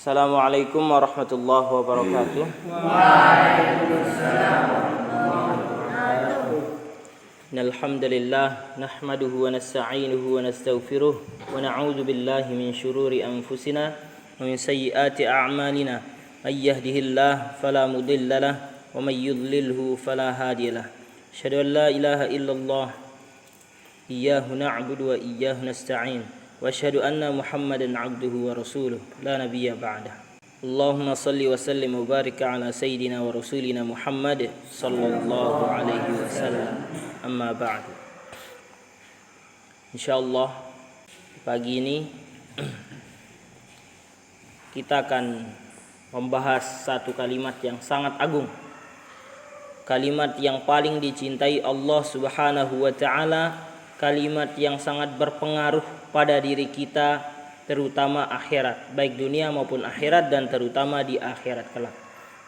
Assalamualaikum warahmatullahi wabarakatuh. Waalaikumsalam warahmatullahi wabarakatuh. Alhamdulillah nahmaduhu wa nasta'inuhu wa nastaghfiruh wa na'udzu billahi min syururi anfusina wa min sayyiati a'malina. May yahdihillahu fala mudhillalah wa may yudlilhu fala hadiyalah. Asyhadu an la ilaha illallah iyyahu na'budu wa iyyahu nasta'in. Wa asyhadu anna Muhammadan 'abduhu wa rasuluh la nabiyya ba'dah. Allahumma salli wa sallim wa barik ala sayyidina wa rasulina Muhammad sallallahu alaihi wasallam. Amma ba'du. Insyaallah pagi ini kita akan membahas satu kalimat yang sangat agung. Kalimat yang paling dicintai Allah Subhanahu wa taala, kalimat yang sangat berpengaruh pada diri kita, terutama akhirat, baik dunia maupun akhirat, dan terutama di akhirat kelak.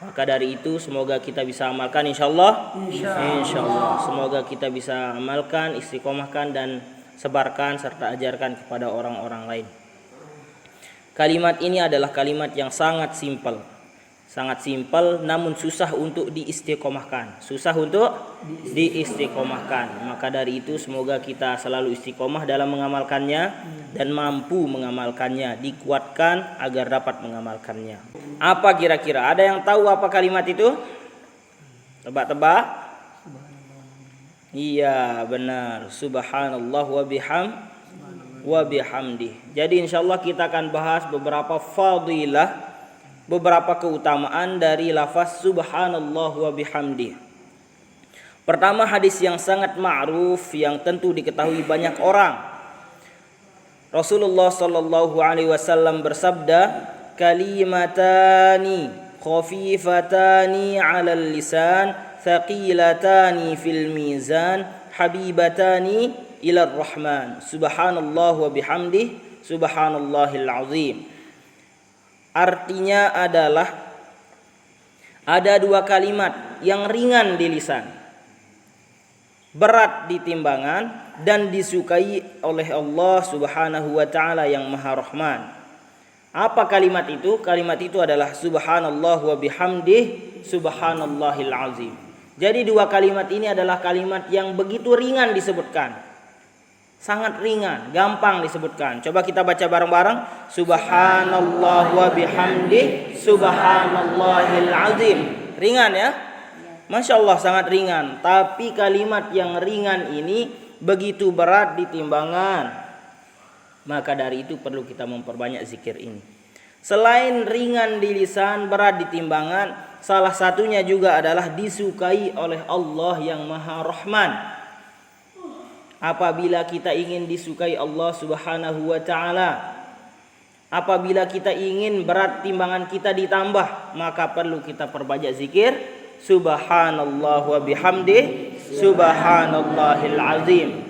Maka dari itu semoga kita bisa amalkan insyaallah. Insyaallah. Semoga kita bisa amalkan, istiqomahkan dan sebarkan serta ajarkan kepada orang-orang lain. Kalimat ini adalah kalimat yang sangat simpel. Sangat simpel namun susah untuk diistiqomahkan. Susah untuk diistiqomahkan. Maka dari itu semoga kita selalu istiqomah dalam mengamalkannya dan mampu mengamalkannya, dikuatkan agar dapat mengamalkannya. Apa kira-kira? Ada yang tahu apa kalimat itu? Tebak-tebak? Iya, benar. Subhanallah wa bihamdih. Jadi insyaallah kita akan bahas beberapa fadilah, beberapa keutamaan dari lafaz subhanallah wa bihamdih. Pertama, hadis yang sangat ma'ruf yang tentu diketahui banyak orang. Rasulullah sallallahu alaihi wasallam bersabda, kalimatani khafifatani 'alal lisan, thaqilatani fil mizan, habibatani ilar rahman. Subhanallah wa bihamdih, subhanallahil azim. Artinya adalah ada dua kalimat yang ringan di lisan, berat di timbangan, dan disukai oleh Allah Subhanahu wa taala yang Maha Rahman. Apa kalimat itu? Kalimat itu adalah subhanallah wa bihamdih, subhanallahil azim. Jadi dua kalimat ini adalah kalimat yang begitu ringan disebutkan. Sangat ringan, gampang disebutkan. Coba kita baca bareng-bareng. Subhanallah wa bihamdih, subhanallahil azim. Ringan ya? Masya Allah, sangat ringan. Tapi kalimat yang ringan ini begitu berat di timbangan. Maka dari itu perlu kita memperbanyak zikir ini. Selain ringan di lisan, berat di timbangan, salah satunya juga adalah disukai oleh Allah yang Maha Rahman. Apabila kita ingin disukai Allah Subhanahu wa taala, apabila kita ingin berat timbangan kita ditambah, maka perlu kita perbanyak zikir subhanallah wa bihamdih, subhanallahil azim.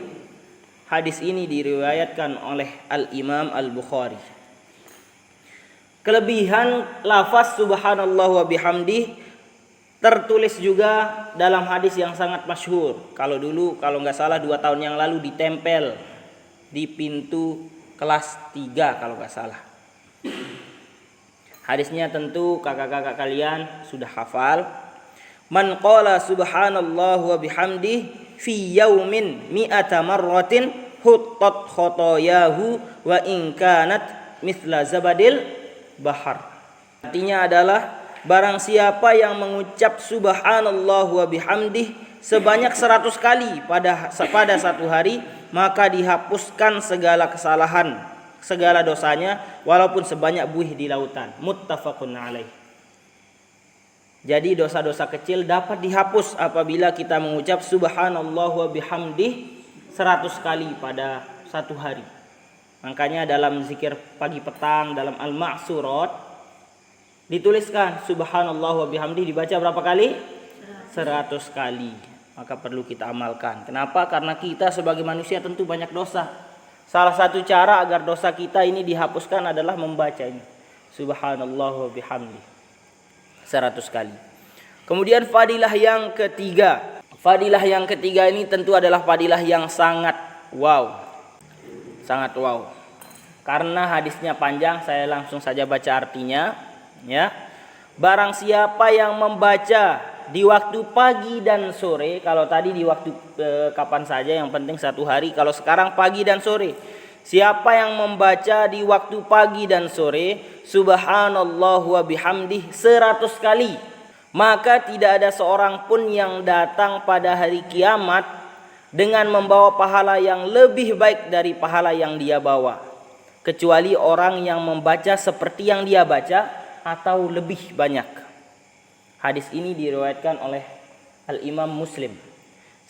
Hadis ini diriwayatkan oleh Al-Imam Al-Bukhari. Kelebihan lafaz subhanallah wa bihamdih tertulis juga dalam hadis yang sangat masyhur. Kalau nggak salah 2 tahun yang lalu ditempel di pintu kelas 3 kalau nggak salah. Hadisnya tentu kakak-kakak kalian sudah hafal. Man qala subhanallah wa bihamdih fi yaumin mi'ata marratin huttat khotoyahu wa in kanat mithla zabadil bahar. Artinya adalah barang siapa yang mengucap subhanallah wa bihamdih sebanyak 100 kali pada satu hari, maka dihapuskan segala kesalahan, segala dosanya, walaupun sebanyak buih di lautan. Muttafaqun alaih. Jadi dosa-dosa kecil dapat dihapus apabila kita mengucap subhanallah wa bihamdih 100 kali pada satu hari. Makanya dalam zikir pagi petang, dalam al-ma'surat dituliskan subhanallah wa bihamdih dibaca berapa kali? 100 kali. Maka perlu kita amalkan. Kenapa? Karena kita sebagai manusia tentu banyak dosa. Salah satu cara agar dosa kita ini dihapuskan adalah membaca ini subhanallah wa bihamdih 100 kali. Kemudian fadilah yang ketiga. Fadilah yang ketiga ini tentu adalah fadilah yang sangat wow. Sangat wow. Karena hadisnya panjang, saya langsung saja baca artinya, ya. Barang siapa yang membaca di waktu pagi dan sore, kalau tadi di waktu kapan saja, yang penting satu hari. Kalau sekarang pagi dan sore, siapa yang membaca di waktu pagi dan sore, subhanallah wa bihamdih 100 kali, maka tidak ada seorang pun yang datang pada hari kiamat dengan membawa pahala yang lebih baik dari pahala yang dia bawa, kecuali orang yang membaca seperti yang dia baca atau lebih banyak. Hadis ini diriwayatkan oleh Al-Imam Muslim.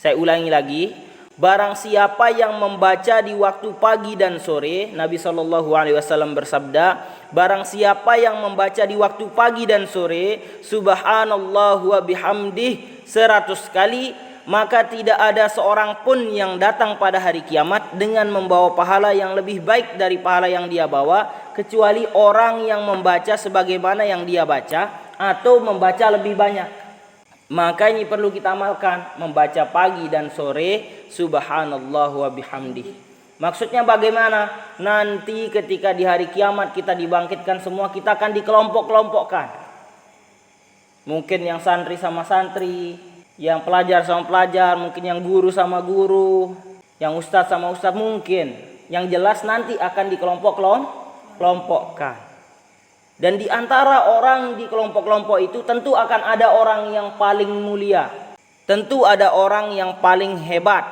Saya ulangi lagi, barang siapa yang membaca di waktu pagi dan sore, Nabi SAW bersabda, barang siapa yang membaca di waktu pagi dan sore, subhanallah wa bihamdih 100 kali, maka tidak ada seorang pun yang datang pada hari kiamat dengan membawa pahala yang lebih baik dari pahala yang dia bawa, kecuali orang yang membaca sebagaimana yang dia baca atau membaca lebih banyak. Maka ini perlu kita amalkan, membaca pagi dan sore subhanallah wa bihamdih. Maksudnya bagaimana? Nanti ketika di hari kiamat kita dibangkitkan semua, kita akan dikelompok-kelompokkan. Mungkin yang santri sama santri, yang pelajar sama pelajar, mungkin yang guru sama guru, yang ustadz sama ustadz mungkin. Yang jelas nanti akan dikelompok-kelompokkan. Dan di antara orang di kelompok-kelompok itu tentu akan ada orang yang paling mulia. Tentu ada orang yang paling hebat.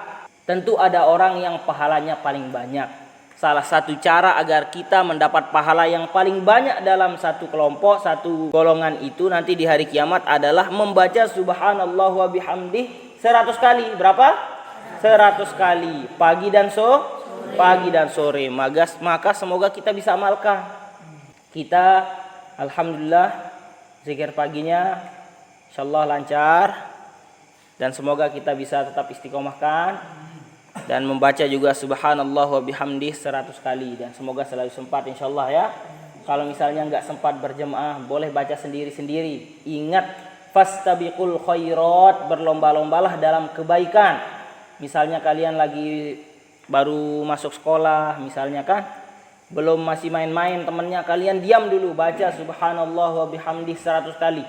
Tentu ada orang yang pahalanya paling banyak. Salah satu cara agar kita mendapat pahala yang paling banyak dalam satu kelompok, satu golongan itu nanti di hari kiamat adalah membaca subhanallah wa bihamdih 100 kali. Berapa? 100 kali. Pagi dan sore. Maka semoga kita bisa amalkan. Kita alhamdulillah zikir paginya insyaallah lancar, dan semoga kita bisa tetap istiqomahkan dan membaca juga subhanallah wa bihamdih 100 kali, dan semoga selalu sempat insyaallah ya. Kalau misalnya enggak sempat berjemaah, boleh baca sendiri-sendiri. Ingat, fastabiqul khairat, berlomba-lombalah dalam kebaikan. Misalnya kalian lagi baru masuk sekolah misalnya kan, belum masih main-main temannya, kalian diam dulu, baca subhanallah wa bihamdih 100 kali.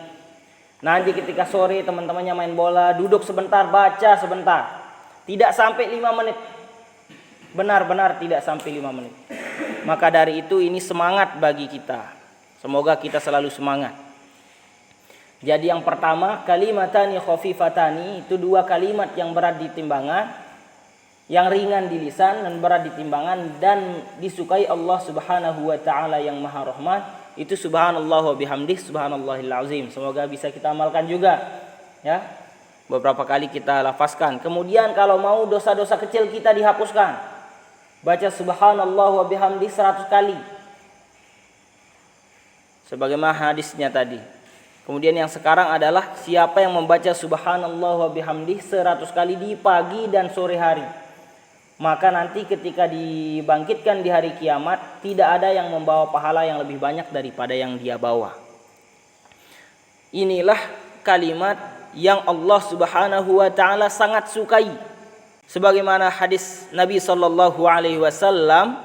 Nanti ketika sore teman-temannya main bola, duduk sebentar, baca sebentar. Tidak sampai 5 menit. Benar-benar tidak sampai 5 menit. Maka dari itu ini semangat bagi kita. Semoga kita selalu semangat. Jadi yang pertama, kalimatani khafifatani, itu 2 kalimat yang berat di timbangan, yang ringan di lisan dan berat di timbangan, dan disukai Allah Subhanahu wa taala yang Maha Rahman, itu subhanallah wa bihamdih subhanallahil azim. Semoga bisa kita amalkan juga ya. Beberapa kali kita lafazkan. Kemudian kalau mau dosa-dosa kecil kita dihapuskan, baca subhanallah wa bihamdih 100 kali. Sebagaimana hadisnya tadi. Kemudian yang sekarang adalah siapa yang membaca subhanallah wa bihamdih 100 kali di pagi dan sore hari, maka nanti ketika dibangkitkan di hari kiamat, tidak ada yang membawa pahala yang lebih banyak daripada yang dia bawa. Inilah kalimat yang Allah Subhanahu wa taala sangat sukai. Sebagaimana hadis Nabi sallallahu alaihi wasallam,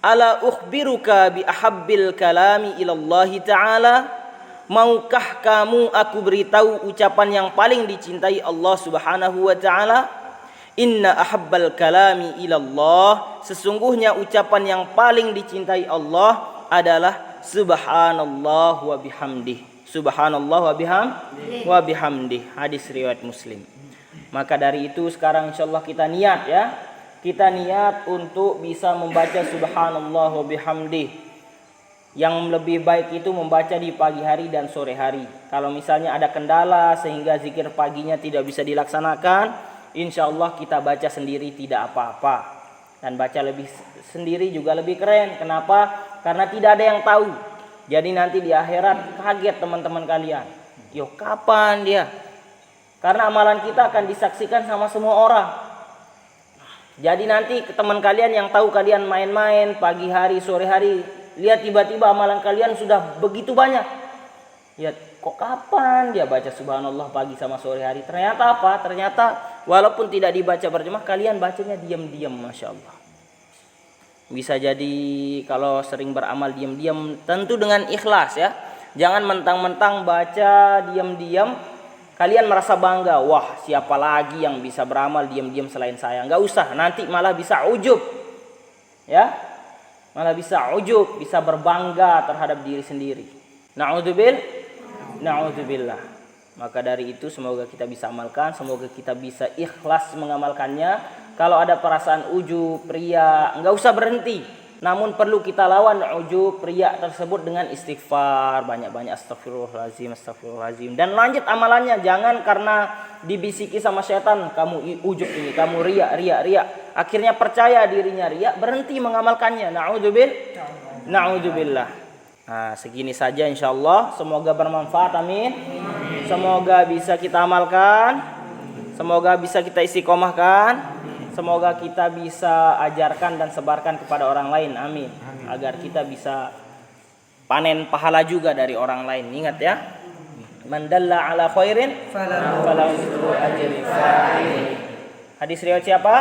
"Ala ukhbiruka bi ahabbil kalami ilallahi ta'ala?" Maukah kamu aku beritahu ucapan yang paling dicintai Allah Subhanahu wa taala? Inna ahabbal kalami ilallah, sesungguhnya ucapan yang paling dicintai Allah adalah subhanallah wa bihamdih. Subhanallah wa bihamdih. Hadis riwayat Muslim. Maka dari itu sekarang insyaallah kita niat ya. Kita niat untuk bisa membaca subhanallah wa bihamdih. Yang lebih baik itu membaca di pagi hari dan sore hari. Kalau misalnya ada kendala sehingga zikir paginya tidak bisa dilaksanakan, insya Allah kita baca sendiri tidak apa-apa. Dan baca lebih sendiri juga lebih keren. Kenapa? Karena tidak ada yang tahu. Jadi nanti di akhirat kaget teman-teman kalian. Yo kapan dia? Karena amalan kita akan disaksikan sama semua orang. Jadi nanti teman kalian yang tahu kalian main-main pagi hari, sore hari, lihat tiba-tiba amalan kalian sudah begitu banyak. Lihat, kok kapan dia baca subhanallah pagi sama sore hari? Ternyata apa? Ternyata walaupun tidak dibaca berjemaah, kalian bacanya diam-diam, masya Allah. Bisa jadi kalau sering beramal diam-diam tentu dengan ikhlas ya. Jangan mentang-mentang baca diam-diam kalian merasa bangga, wah siapa lagi yang bisa beramal diam-diam selain saya. Enggak usah, nanti malah bisa ujub. Ya. Malah bisa ujub, bisa berbangga terhadap diri sendiri. Na'udzubillah. Maka dari itu semoga kita bisa amalkan, semoga kita bisa ikhlas mengamalkannya. Kalau ada perasaan ujub, riya, enggak usah berhenti. Namun perlu kita lawan ujub, riya tersebut dengan istighfar, banyak-banyak astagfirullahalazim, dan lanjut amalannya. Jangan karena dibisiki sama setan, kamu ujub ini, kamu riya. Akhirnya percaya dirinya riya, berhenti mengamalkannya. Na'udzubillah. Nah, segini saja insyaallah. Semoga bermanfaat, amin. Semoga bisa kita amalkan. Semoga bisa kita istiqomahkan. Semoga kita bisa ajarkan dan sebarkan kepada orang lain, amin. Agar kita bisa panen pahala juga dari orang lain. Ingat ya, man dalla ala khairin falahu mithlu ajri fa'il. Hadis riwayat siapa?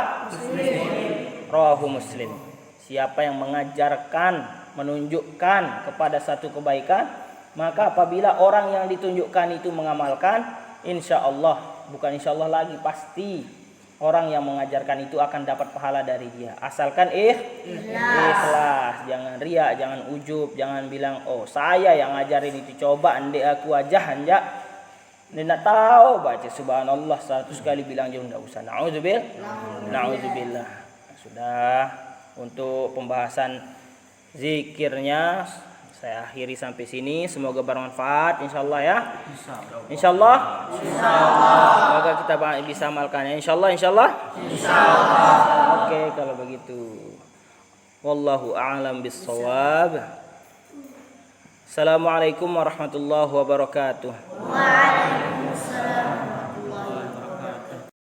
Rawahu Muslim. Siapa yang mengajarkan, menunjukkan kepada satu kebaikan, maka apabila orang yang ditunjukkan itu mengamalkan, insyaallah, bukan insyaallah lagi, pasti orang yang mengajarkan itu akan dapat pahala dari dia. Asalkan ikhlas. Jangan riya, jangan ujub, jangan bilang, oh saya yang ngajarin itu, coba andai aku aja hanya tidak tahu baca subhanallah 100 kali bilang juga enggak usah. Na'udzubillah. Sudah, untuk pembahasan zikirnya saya akhiri sampai sini. Semoga bermanfaat insyaallah ya. Insyaallah. Semoga kita bisa amalkannya insyaallah. Oke, kalau begitu. Wallahu a'lam bissawab. Assalamualaikum warahmatullahi wabarakatuh. Waalaikumsalam.